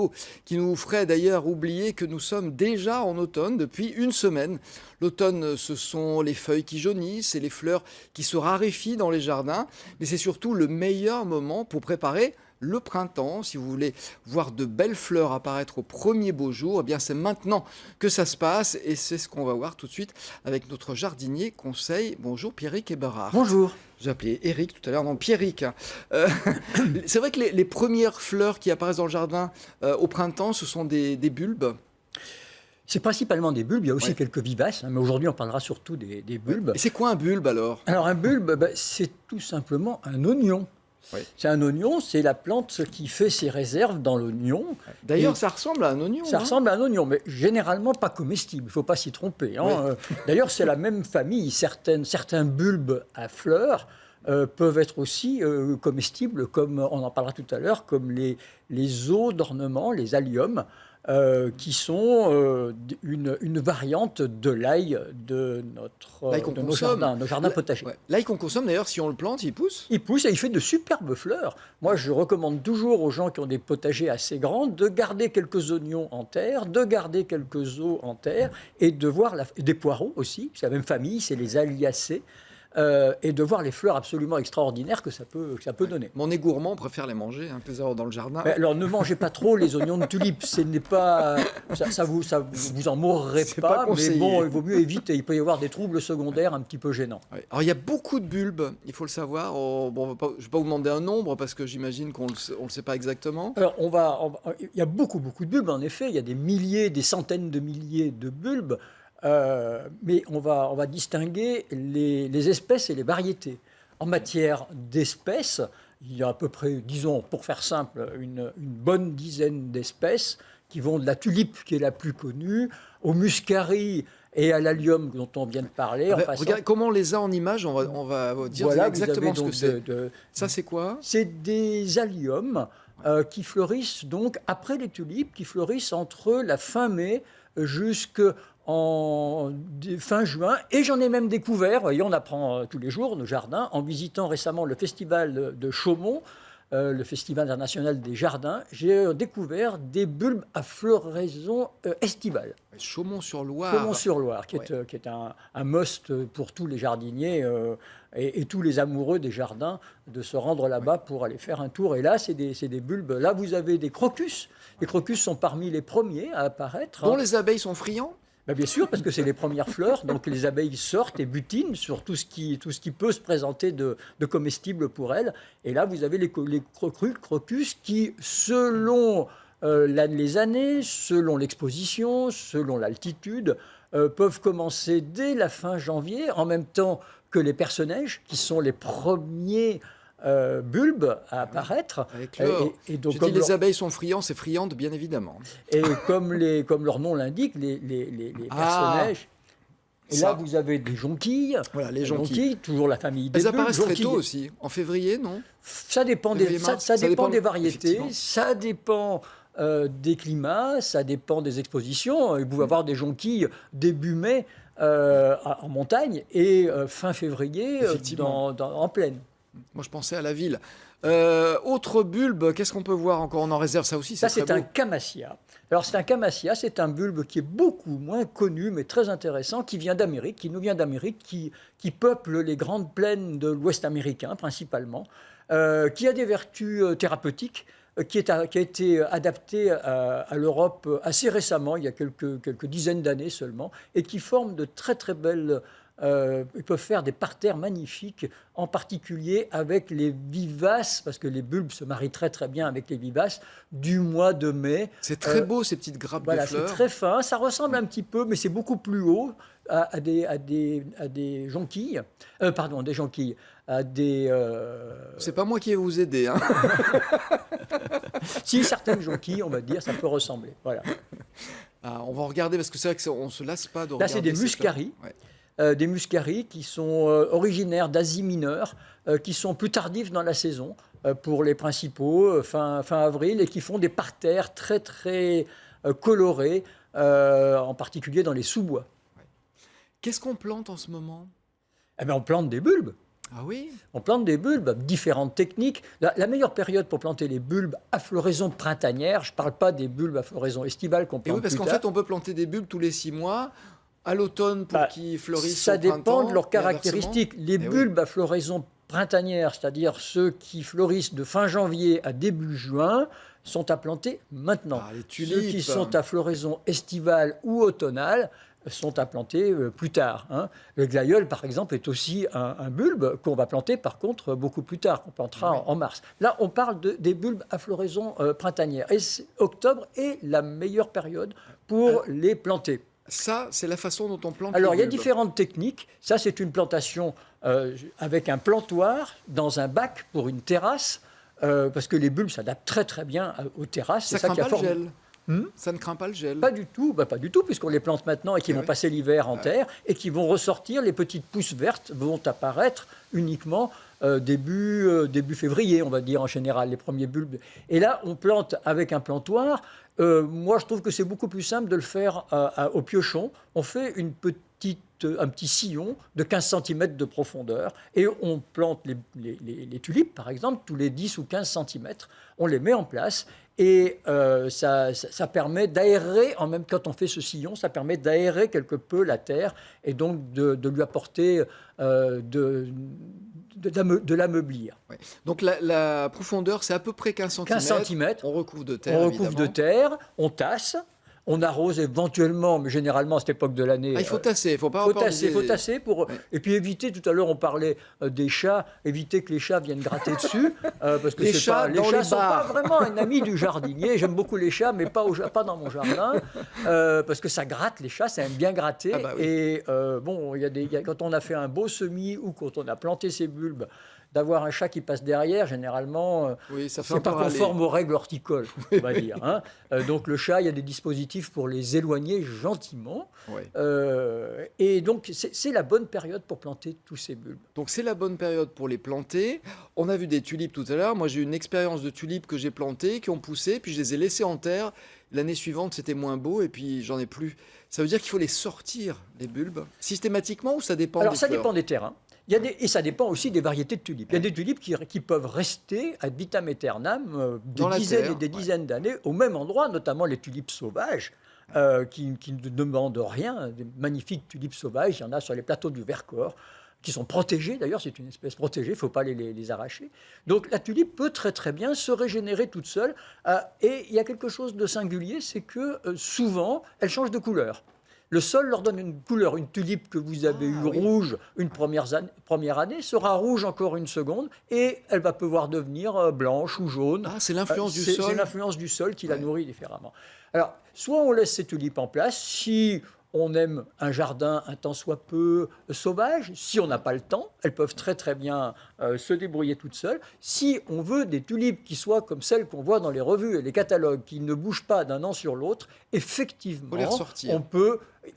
météo qui nous ferait d'ailleurs oublier que nous sommes déjà en automne depuis une semaine. L'automne, ce sont les feuilles qui jaunissent et les fleurs qui se raréfient dans les jardins, mais c'est surtout le meilleur moment pour préparer le printemps. Si vous voulez voir de belles fleurs apparaître au premier beau jour, eh bien c'est maintenant que ça se passe et c'est ce qu'on va voir tout de suite avec notre jardinier conseil. Bonjour Pierrick Eberhard. Bonjour. J'ai appelé Eric tout à l'heure, non Pierrick. C'est vrai que les premières fleurs qui apparaissent dans le jardin au printemps, ce sont des bulbes. C'est principalement des bulbes, il y a aussi quelques vivaces, mais aujourd'hui on parlera surtout des bulbes. Et c'est quoi un bulbe alors? Alors un bulbe, c'est tout simplement un oignon. Oui. C'est un oignon, c'est la plante qui fait ses réserves dans l'oignon. D'ailleurs, ça ressemble à un oignon. Ça ressemble à un oignon, mais généralement pas comestible, il ne faut pas s'y tromper. Hein. D'ailleurs, c'est la même famille. Certains bulbes à fleurs peuvent être aussi comestibles, comme on en parlera tout à l'heure, comme les os d'ornement, les alliums, qui sont une variante de l'ail de nos jardins potagers. Ouais. L'ail qu'on consomme, d'ailleurs, si on le plante, il pousse. Il pousse et il fait de superbes fleurs. Moi, je recommande toujours aux gens qui ont des potagers assez grands de garder quelques oignons en terre, de garder quelques os en terre et de voir des poireaux aussi. C'est la même famille, c'est les Alliacées. Et de voir les fleurs absolument extraordinaires que ça peut donner. Mais on est gourmand, on préfère les manger un peu dans le jardin. Alors ne mangez pas trop les oignons de tulipe, ce n'est pas, ça vous en mourrez pas, mais bon, il vaut mieux éviter. Il peut y avoir des troubles secondaires un petit peu gênants. Ouais. Alors il y a beaucoup de bulbes, il faut le savoir. Je ne vais pas vous demander un nombre parce que j'imagine qu'on ne le sait pas exactement. Alors il y a beaucoup de bulbes en effet. Il y a des milliers, des centaines de milliers de bulbes. Mais on va distinguer les espèces et les variétés. En matière d'espèces, il y a à peu près, disons, pour faire simple, une bonne dizaine d'espèces qui vont de la tulipe, qui est la plus connue, au muscari et à l'allium dont on vient de parler. Regardez comment on les a en image, on va dire voilà, exactement ce que c'est. Ça, c'est quoi? C'est des alliums qui fleurissent donc après les tulipes, qui fleurissent entre la fin mai jusqu'en fin juin, et j'en ai même découvert, voyez, on apprend tous les jours nos jardins, en visitant récemment le festival de Chaumont, le festival international des jardins, j'ai découvert des bulbes à floraison estivale. Chaumont-sur-Loire. Chaumont-sur-Loire, qui est un must pour tous les jardiniers et tous les amoureux des jardins de se rendre là-bas pour aller faire un tour. Et là, c'est des bulbes. Là, vous avez des crocus. Les crocus sont parmi les premiers à apparaître. Dont les abeilles sont friands? Bien sûr, parce que c'est les premières fleurs, donc les abeilles sortent et butinent sur tout ce qui peut se présenter de comestible pour elles. Et là, vous avez les crocus qui, selon les années, selon l'exposition, selon l'altitude, peuvent commencer dès la fin janvier, en même temps que les perce-neige, qui sont les premiers bulbes à apparaître. Et donc, les abeilles sont friands, c'est friande bien évidemment. Et comme leur nom l'indique, les perce-neige. Et là, vous avez des jonquilles. Voilà, les jonquilles. Toujours la famille des bulbes. Elles apparaissent très tôt aussi, en février, non? Ça dépend des variétés, ça dépend des climats, ça dépend des expositions. Vous pouvez avoir des jonquilles début mai en montagne et fin février en plaine. Moi, je pensais à la ville. Autre bulbe, qu'est-ce qu'on peut voir encore? On en réserve ça aussi. Ça, c'est un camassia. Alors, c'est un camassia, c'est un bulbe qui est beaucoup moins connu, mais très intéressant, qui nous vient d'Amérique, qui peuple les grandes plaines de l'Ouest américain, principalement, qui a des vertus thérapeutiques, qui a été adapté à l'Europe assez récemment, il y a quelques dizaines d'années seulement, et qui forme de très, très belles... ils peuvent faire des parterres magnifiques, en particulier avec les vivaces, parce que les bulbes se marient très très bien avec les vivaces, du mois de mai. C'est très beau, ces petites grappes de fleurs. C'est très fin, ça ressemble un petit peu, mais c'est beaucoup plus haut, à des jonquilles. Des jonquilles. C'est pas moi qui vais vous aider. Hein. Si, certaines jonquilles, on va dire, ça peut ressembler. Voilà. On va regarder, parce que c'est vrai qu'on ne se lasse pas de regarder. Là, c'est des muscaries. Des muscaries qui sont originaires d'Asie mineure, qui sont plus tardifs dans la saison pour les principaux, fin avril, et qui font des parterres très, très colorés, en particulier dans les sous-bois. Qu'est-ce qu'on plante en ce moment? On plante des bulbes. Ah oui? On plante des bulbes, différentes techniques. La meilleure période pour planter les bulbes à floraison printanière, je ne parle pas des bulbes à floraison estivale qu'on Et oui, plante parce plus qu'en tard. fait, on peut planter des bulbes tous les 6 mois, à l'automne pour Bah, qu'ils fleurissent ça au dépend printemps, de leurs et inversement. caractéristiques. Les Eh oui. bulbes à floraison printanière, c'est-à-dire ceux qui fleurissent de fin janvier à début juin, sont à planter maintenant. Ah, les Ceux qui tulipes. sont à floraison estivale ou automnale sont à planter plus tard, hein. Le glaïeul, par exemple, est aussi un bulbe qu'on va planter, par contre, beaucoup plus tard, qu'on plantera Oui. en mars. Là, on parle des bulbes à floraison printanière. Et octobre est la meilleure période pour les planter. Ça, c'est la façon dont on plante Alors, les il y a bulbes. différentes techniques. Ça, c'est une plantation avec un plantoir dans un bac pour une terrasse, parce que les bulbes s'adaptent très très bien aux terrasses. Ça C'est ça craint qui a pas le formé. gel. Ça ne craint pas le gel. Pas du tout, pas du tout, puisqu'on les plante maintenant et qu'ils Eh vont oui. passer l'hiver en terre et qui vont ressortir. Les petites pousses vertes vont apparaître uniquement début février, on va dire en général, les premiers bulbes. Et là, on plante avec un plantoir. Moi, je trouve que c'est beaucoup plus simple de le faire au piochon. On fait un petit sillon de 15 cm de profondeur et on plante les tulipes, par exemple, tous les 10 ou 15 cm. On les met en place et ça permet d'aérer, en même quand on fait ce sillon, ça permet d'aérer quelque peu la terre et donc de lui apporter de l'ameublir. Ouais. Donc la profondeur, c'est à peu près 15 cm. 15 cm. On recouvre de terre, On recouvre de évidemment. terre, on tasse, on arrose éventuellement, mais généralement à cette époque de l'année. Ah, il faut tasser, il ne faut pas Faut avoir tasser, des- faut tasser pour et puis éviter. Tout à l'heure, on parlait des chats. Éviter que les chats viennent gratter dessus, parce que Les c'est chats pas, les dans chats les sont pas bars. vraiment un ami du jardinier. J'aime beaucoup les chats, mais pas dans mon jardin, parce que ça gratte. Les chats, ça aime bien gratter. Ah bah oui. Et bon, quand on a fait un beau semis ou quand on a planté ses bulbes, d'avoir un chat qui passe derrière, généralement, Oui, ça fait c'est un peu pas râler. conforme aux règles horticoles, on va dire, hein. Donc le chat, il y a des dispositifs pour les éloigner gentiment. Ouais. Et donc c'est la bonne période pour planter tous ces bulbes. Donc c'est la bonne période pour les planter. On a vu des tulipes tout à l'heure. Moi, j'ai eu une expérience de tulipes que j'ai plantées, qui ont poussé, puis je les ai laissées en terre. L'année suivante, c'était moins beau, et puis j'en ai plus. Ça veut dire qu'il faut les sortir, les bulbes, systématiquement, ou ça dépend Alors des ça fleurs? dépend des terrains. Et ça dépend aussi des variétés de tulipes. Il y a des tulipes qui peuvent rester ad vitam aeternam Dans la des dizaines terre, et des dizaines d'années au même endroit, notamment les tulipes sauvages. Qui ne demandent rien, des magnifiques tulipes sauvages, il y en a sur les plateaux du Vercors, qui sont protégées, d'ailleurs c'est une espèce protégée, il ne faut pas les arracher. Donc la tulipe peut très très bien se régénérer toute seule, et il y a quelque chose de singulier, c'est que souvent elle change de couleur. Le sol leur donne une couleur. Une tulipe que vous avez eue oui. rouge une première année sera rouge encore une seconde et elle va pouvoir devenir blanche ou jaune. Ah, c'est l'influence du C'est sol. l'influence du sol qui la Ouais. nourrit différemment. Alors, soit on laisse ces tulipes en place, si on aime un jardin un tant soit peu sauvage, si on n'a pas le temps, elles peuvent très très bien se débrouiller toutes seules. Si on veut des tulipes qui soient comme celles qu'on voit dans les revues et les catalogues, qui ne bougent pas d'un an sur l'autre, effectivement, Faut les ressortir.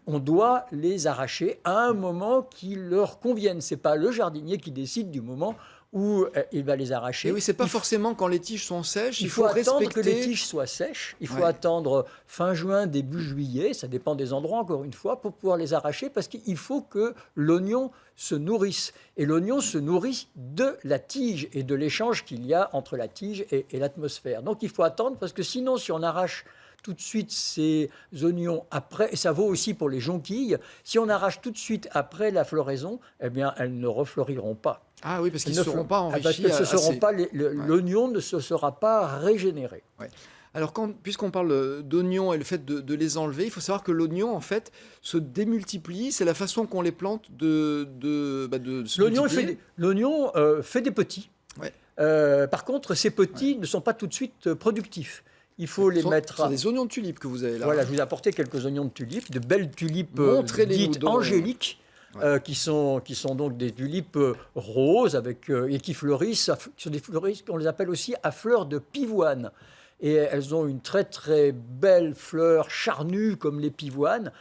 on doit les arracher à un moment qui leur convienne. C'est pas le jardinier qui décide du moment où il va les arracher. Et oui, c'est pas Il faut- forcément quand les tiges sont sèches. il faut attendre respecter. que les tiges soient sèches. Il faut Ouais. attendre fin juin, début juillet. Ça dépend des endroits, encore une fois, pour pouvoir les arracher parce qu'il faut que l'oignon se nourrisse. Et l'oignon se nourrit de la tige et de l'échange qu'il y a entre la tige et l'atmosphère. Donc il faut attendre parce que sinon, si on arrache tout de suite ces oignons après, et ça vaut aussi pour les jonquilles, si on arrache tout de suite après la floraison, eh bien, elles ne refleuriront pas. Ah oui, parce qu'ils Elles ne ne seront font- pas parce enrichis. qu'elles se seront assez. pas, l'oignon ne se sera pas régénéré. Ouais. Alors, puisqu'on parle d'oignons et le fait de les enlever, il faut savoir que l'oignon, en fait, se démultiplie. C'est la façon qu'on les plante de se multiplier. L'oignon fait des petits. Ouais. Par contre, ces petits ne sont pas tout de suite productifs. Il faut les Ce mettre. sont des oignons de tulipes que vous avez là. Voilà, je vous ai apporté quelques oignons de tulipes, de belles tulipes Montrez-les-nous dites donc. angéliques, qui sont donc des tulipes roses et qui fleurissent, on les appelle aussi à fleurs de pivoine. Et elles ont une très très belle fleur charnue comme les pivoines,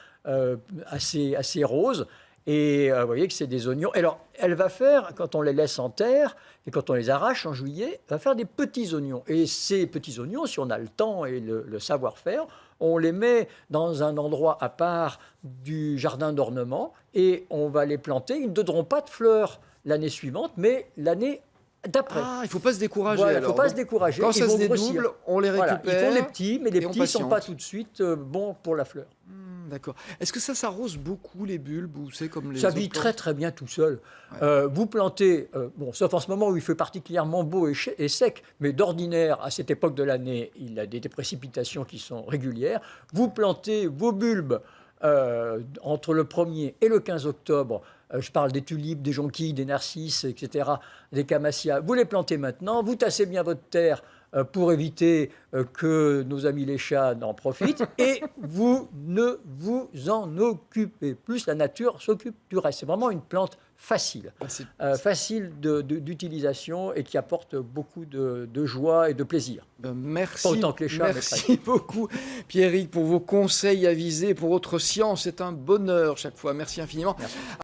assez rose. Et vous voyez que c'est des oignons. Alors, elle va faire, quand on les laisse en terre et quand on les arrache en juillet, elle va faire des petits oignons. Et ces petits oignons, si on a le temps et le savoir-faire, on les met dans un endroit à part du jardin d'ornement et on va les planter. Ils ne donneront pas de fleurs l'année suivante, mais l'année d'après. Ah, il ne faut pas se décourager Voilà, il ne alors. faut pas Donc, se décourager. quand ils ça se vont grossir. dédouble, on les Voilà, récupère. ils font les petits, mais les et on petits ne sont pas patiente. tout de suite bons pour la fleur. D'accord. Est-ce que ça s'arrose beaucoup les bulbes ou c'est comme les Ça autres vit plantes? très très bien tout seul. Vous plantez, bon, sauf en ce moment où il fait particulièrement beau et sec, mais d'ordinaire, à cette époque de l'année, il a des précipitations qui sont régulières. Vous plantez vos bulbes entre le 1er et le 15 octobre. Je parle des tulipes, des jonquilles, des narcisses, etc., des camassias. Vous les plantez maintenant, vous tassez bien votre terre pour éviter que nos amis les chats n'en profitent, et vous ne vous en occupez plus, la nature s'occupe du reste. C'est vraiment une plante facile, facile d'utilisation et qui apporte beaucoup de joie et de plaisir. Merci, Pas autant que les chats, mais merci beaucoup Pierrick pour vos conseils avisés, pour votre science. C'est un bonheur chaque fois. Merci infiniment. Merci.